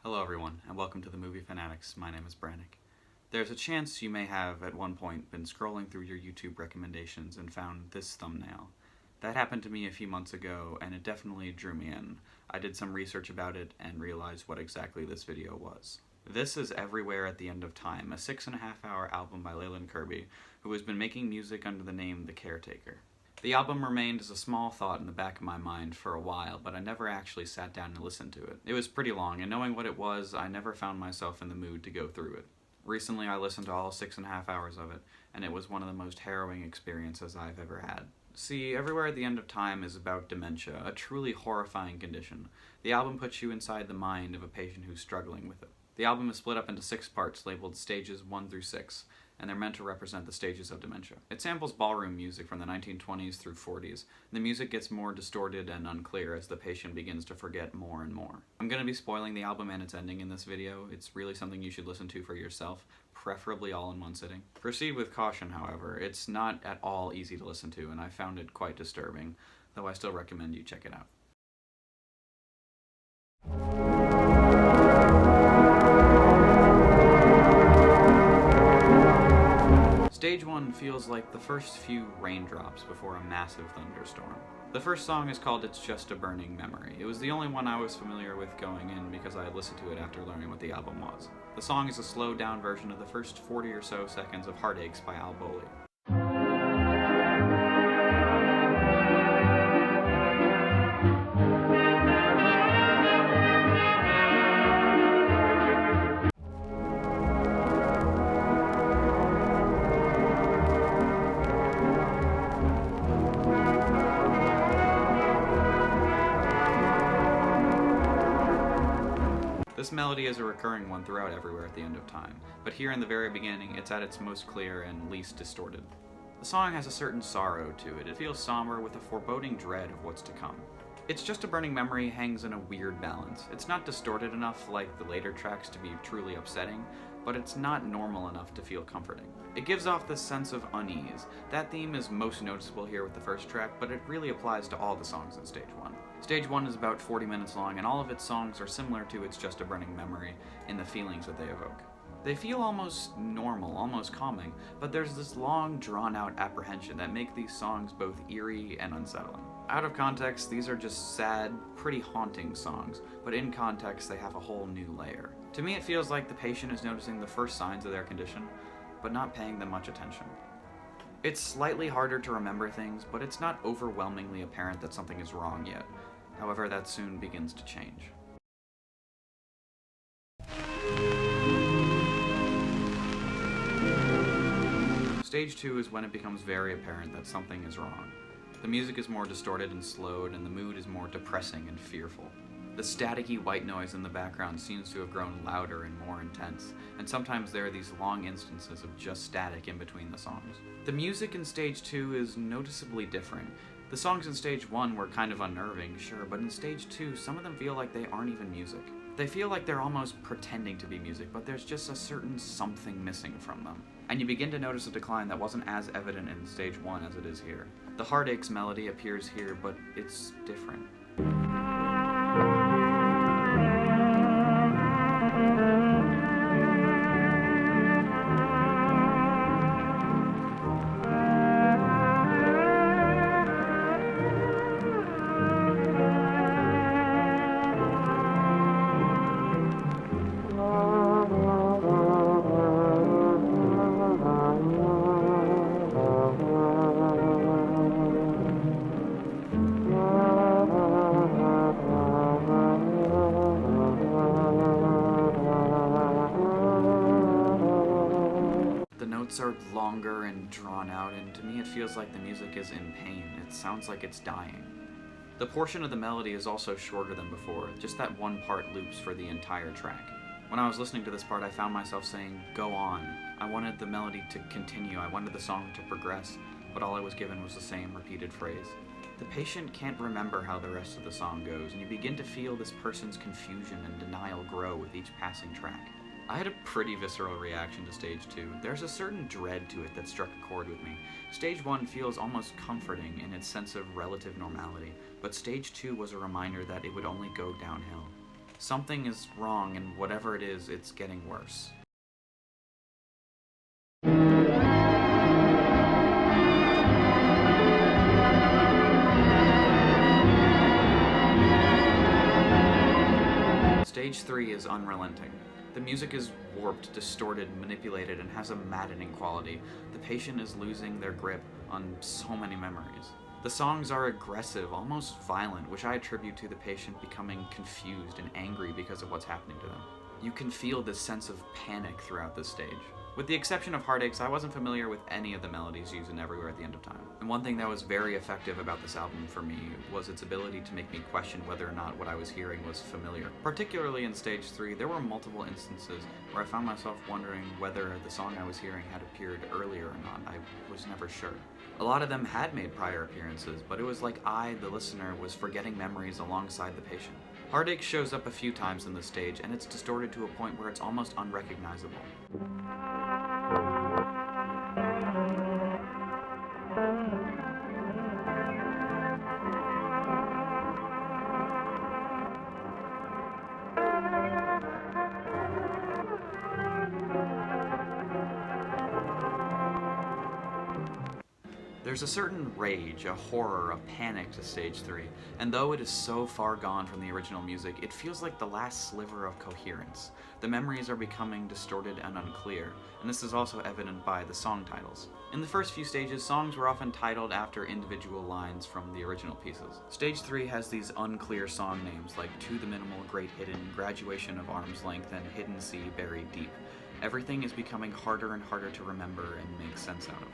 Hello everyone, and welcome to the Movie Fanatics. My name is Brannick. There's a chance you may have, at one point, been scrolling through your YouTube recommendations and found this thumbnail. That happened to me a few months ago, and it definitely drew me in. I did some research about it and realized what exactly this video was. This is Everywhere at the End of Time, a 6.5-hour album by Leland Kirby, who has been making music under the name The Caretaker. The album remained as a small thought in the back of my mind for a while, but I never actually sat down and listened to it. It was pretty long, and knowing what it was, I never found myself in the mood to go through it. Recently, I listened to all 6.5 hours of it, and it was one of the most harrowing experiences I've ever had. See, Everywhere at the End of Time is about dementia, a truly horrifying condition. The album puts you inside the mind of a patient who's struggling with it. The album is split up into 6 parts labeled stages 1 through 6, and they're meant to represent the stages of dementia. It samples ballroom music from the 1920s through 40s. The music gets more distorted and unclear as the patient begins to forget more and more. I'm going to be spoiling the album and its ending in this video. It's really something you should listen to for yourself, preferably all in one sitting. Proceed with caution, however. It's not at all easy to listen to, and I found it quite disturbing, though I still recommend you check it out. Stage 1 feels like the first few raindrops before a massive thunderstorm. The first song is called It's Just a Burning Memory. It was the only one I was familiar with going in because I had listened to it after learning what the album was. The song is a slowed down version of the first 40 or so seconds of Heartaches by Al Bowley. This melody is a recurring one throughout Everywhere at the End of Time, but here in the very beginning, it's at its most clear and least distorted. The song has a certain sorrow to it. It feels somber with a foreboding dread of what's to come. It's Just a Burning Memory hangs in a weird balance. It's not distorted enough like the later tracks to be truly upsetting, but it's not normal enough to feel comforting. It gives off this sense of unease. That theme is most noticeable here with the first track, but it really applies to all the songs in Stage 1. Stage 1 is about 40 minutes long, and all of its songs are similar to It's Just a Burning Memory in the feelings that they evoke. They feel almost normal, almost calming, but there's this long, drawn-out apprehension that make these songs both eerie and unsettling. Out of context, these are just sad, pretty haunting songs, but in context, they have a whole new layer. To me, it feels like the patient is noticing the first signs of their condition, but not paying them much attention. It's slightly harder to remember things, but it's not overwhelmingly apparent that something is wrong yet. However, that soon begins to change. Stage 2 is when it becomes very apparent that something is wrong. The music is more distorted and slowed, and the mood is more depressing and fearful. The staticky white noise in the background seems to have grown louder and more intense, and sometimes there are these long instances of just static in between the songs. The music in Stage 2 is noticeably different. The songs in Stage 1 were kind of unnerving, sure, but in Stage 2, some of them feel like they aren't even music. They feel like they're almost pretending to be music, but there's just a certain something missing from them. And you begin to notice a decline that wasn't as evident in Stage 1 as it is here. The Heartaches melody appears here, but it's different. Notes are longer and drawn out, and to me it feels like the music is in pain. It sounds like it's dying. The portion of the melody is also shorter than before, just that one part loops for the entire track. When I was listening to this part, I found myself saying, "Go on." I wanted the melody to continue, I wanted the song to progress, but all I was given was the same repeated phrase. The patient can't remember how the rest of the song goes, and you begin to feel this person's confusion and denial grow with each passing track. I had a pretty visceral reaction to Stage 2. There's a certain dread to it that struck a chord with me. Stage 1 feels almost comforting in its sense of relative normality, but Stage 2 was a reminder that it would only go downhill. Something is wrong, and whatever it is, it's getting worse. Stage 3 is unrelenting. The music is warped, distorted, manipulated, and has a maddening quality. The patient is losing their grip on so many memories. The songs are aggressive, almost violent, which I attribute to the patient becoming confused and angry because of what's happening to them. You can feel this sense of panic throughout this stage. With the exception of Heartaches, I wasn't familiar with any of the melodies used in Everywhere at the End of Time. And one thing that was very effective about this album for me was its ability to make me question whether or not what I was hearing was familiar. Particularly in Stage 3, there were multiple instances where I found myself wondering whether the song I was hearing had appeared earlier or not. I was never sure. A lot of them had made prior appearances, but it was like I, the listener, was forgetting memories alongside the patient. Heartache shows up a few times in the stage, and it's distorted to a point where it's almost unrecognizable. There's a certain rage, a horror, a panic to Stage 3, and though it is so far gone from the original music, it feels like the last sliver of coherence. The memories are becoming distorted and unclear, and this is also evident by the song titles. In the first few stages, songs were often titled after individual lines from the original pieces. Stage 3 has these unclear song names like To the Minimal, Great Hidden, Graduation of Arm's Length, and Hidden Sea, Buried Deep. Everything is becoming harder and harder to remember and make sense out of.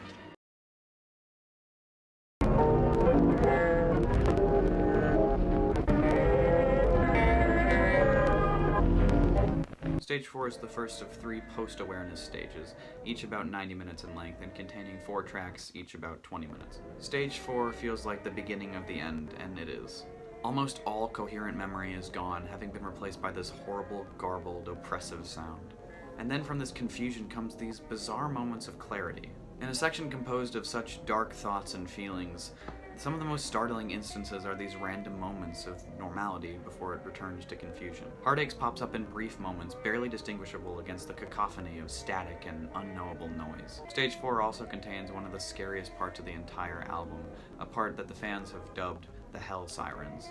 Stage 4 is the first of 3 post-awareness stages, each about 90 minutes in length and containing 4 tracks, each about 20 minutes. Stage 4 feels like the beginning of the end, and it is. Almost all coherent memory is gone, having been replaced by this horrible, garbled, oppressive sound. And then from this confusion comes these bizarre moments of clarity. In a section composed of such dark thoughts and feelings, some of the most startling instances are these random moments of normality before it returns to confusion. Heartaches pops up in brief moments, barely distinguishable against the cacophony of static and unknowable noise. Stage 4 also contains one of the scariest parts of the entire album, a part that the fans have dubbed the Hell Sirens.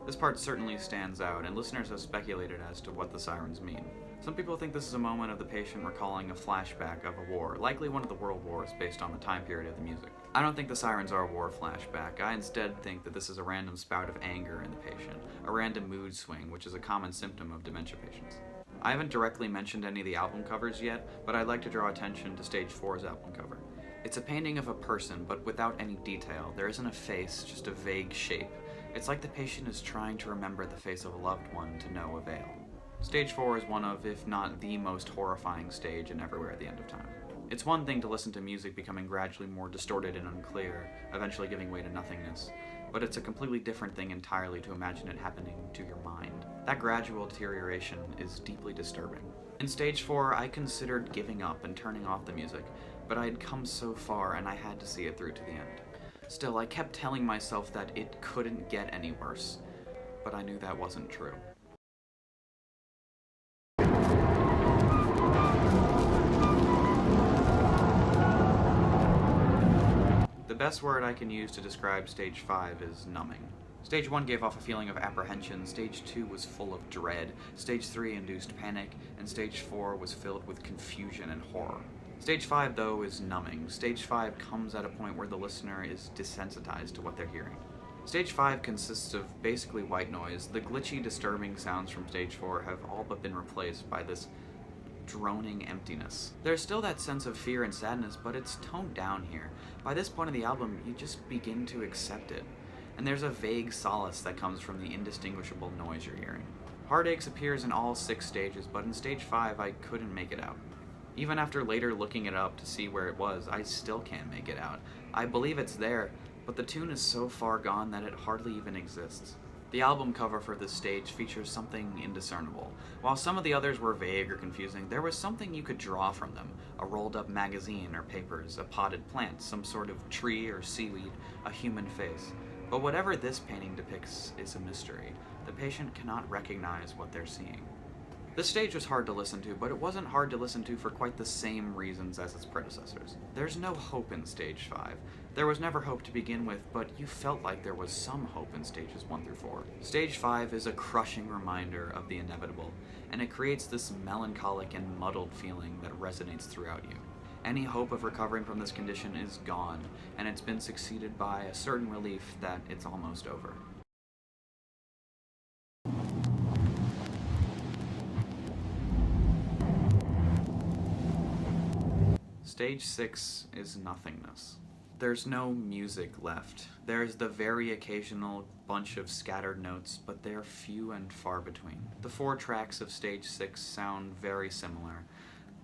This part certainly stands out, and listeners have speculated as to what the sirens mean. Some people think this is a moment of the patient recalling a flashback of a war, likely one of the world wars based on the time period of the music. I don't think the sirens are a war flashback. I instead think that this is a random spout of anger in the patient, a random mood swing, which is a common symptom of dementia patients. I haven't directly mentioned any of the album covers yet, but I'd like to draw attention to Stage 4's album cover. It's a painting of a person, but without any detail. There isn't a face, just a vague shape. It's like the patient is trying to remember the face of a loved one to no avail. Stage 4 is one of, if not the most horrifying stage in Everywhere at the End of Time. It's one thing to listen to music becoming gradually more distorted and unclear, eventually giving way to nothingness, but it's a completely different thing entirely to imagine it happening to your mind. That gradual deterioration is deeply disturbing. In Stage 4, I considered giving up and turning off the music, but I had come so far and I had to see it through to the end. Still, I kept telling myself that it couldn't get any worse, but I knew that wasn't true. The best word I can use to describe Stage 5 is numbing. Stage 1 gave off a feeling of apprehension, Stage 2 was full of dread, Stage 3 induced panic, and Stage 4 was filled with confusion and horror. Stage 5, though, is numbing. Stage 5 comes at a point where the listener is desensitized to what they're hearing. Stage 5 consists of basically white noise. The glitchy, disturbing sounds from Stage 4 have all but been replaced by this droning emptiness. There's still that sense of fear and sadness, but it's toned down here. By this point of the album, you just begin to accept it. And there's a vague solace that comes from the indistinguishable noise you're hearing. Heartaches appears in all 6 stages, but in Stage 5, I couldn't make it out. Even after later looking it up to see where it was, I still can't make it out. I believe it's there, but the tune is so far gone that it hardly even exists. The album cover for this stage features something indiscernible. While some of the others were vague or confusing, there was something you could draw from them. A rolled up magazine or papers, a potted plant, some sort of tree or seaweed, a human face. But whatever this painting depicts is a mystery. The patient cannot recognize what they're seeing. This stage was hard to listen to, but it wasn't hard to listen to for quite the same reasons as its predecessors. There's no hope in Stage 5. There was never hope to begin with, but you felt like there was some hope in Stages 1 through 4. Stage 5 is a crushing reminder of the inevitable, and it creates this melancholic and muddled feeling that resonates throughout you. Any hope of recovering from this condition is gone, and it's been succeeded by a certain relief that it's almost over. Stage 6 is nothingness. There's no music left. There's the very occasional bunch of scattered notes, but they're few and far between. The 4 tracks of Stage 6 sound very similar.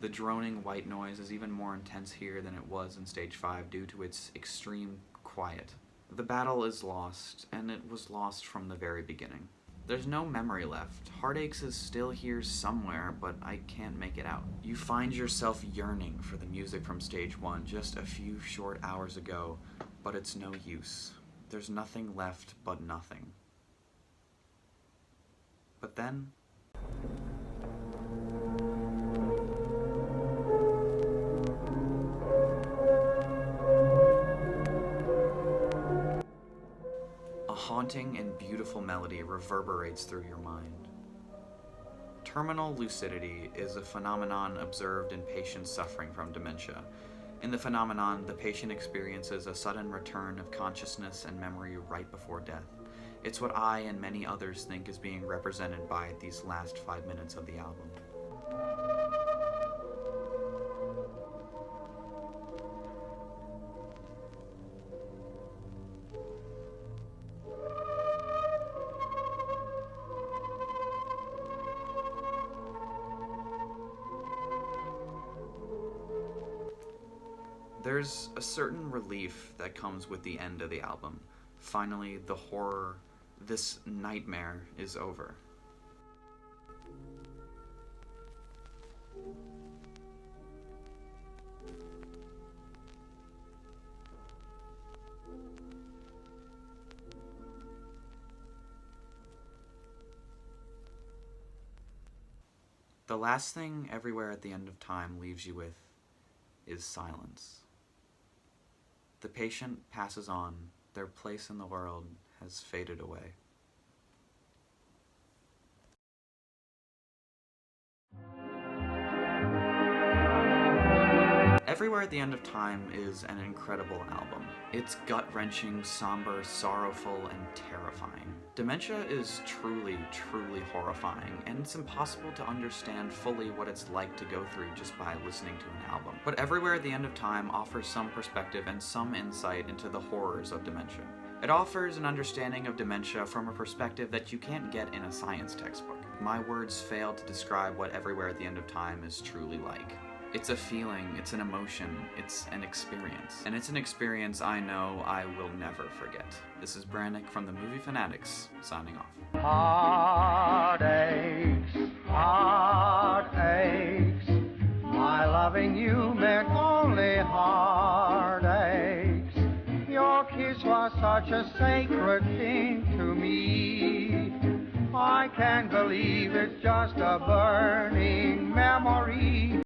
The droning white noise is even more intense here than it was in Stage 5 due to its extreme quiet. The battle is lost, and it was lost from the very beginning. There's no memory left. Heartaches is still here somewhere, but I can't make it out. You find yourself yearning for the music from Stage 1 just a few short hours ago, but it's no use. There's nothing left but nothing. But then... a haunting and beautiful melody reverberates through your mind. Terminal lucidity is a phenomenon observed in patients suffering from dementia. In the phenomenon, the patient experiences a sudden return of consciousness and memory right before death. It's what I and many others think is being represented by these last 5 minutes of the album. There's a certain relief that comes with the end of the album. Finally, the horror, this nightmare, is over. The last thing Everywhere at the End of Time leaves you with is silence. The patient passes on. Their place in the world has faded away. Everywhere at the End of Time is an incredible album. It's gut-wrenching, somber, sorrowful, and terrifying. Dementia is truly, truly horrifying, and it's impossible to understand fully what it's like to go through just by listening to an album. But Everywhere at the End of Time offers some perspective and some insight into the horrors of dementia. It offers an understanding of dementia from a perspective that you can't get in a science textbook. My words fail to describe what Everywhere at the End of Time is truly like. It's a feeling, it's an emotion, it's an experience. And it's an experience I know I will never forget. This is Brannick from the Movie Fanatics, signing off. Heartaches, heartaches, my loving you meant only heartaches. Your kiss was such a sacred thing to me. I can't believe it's just a burning memory.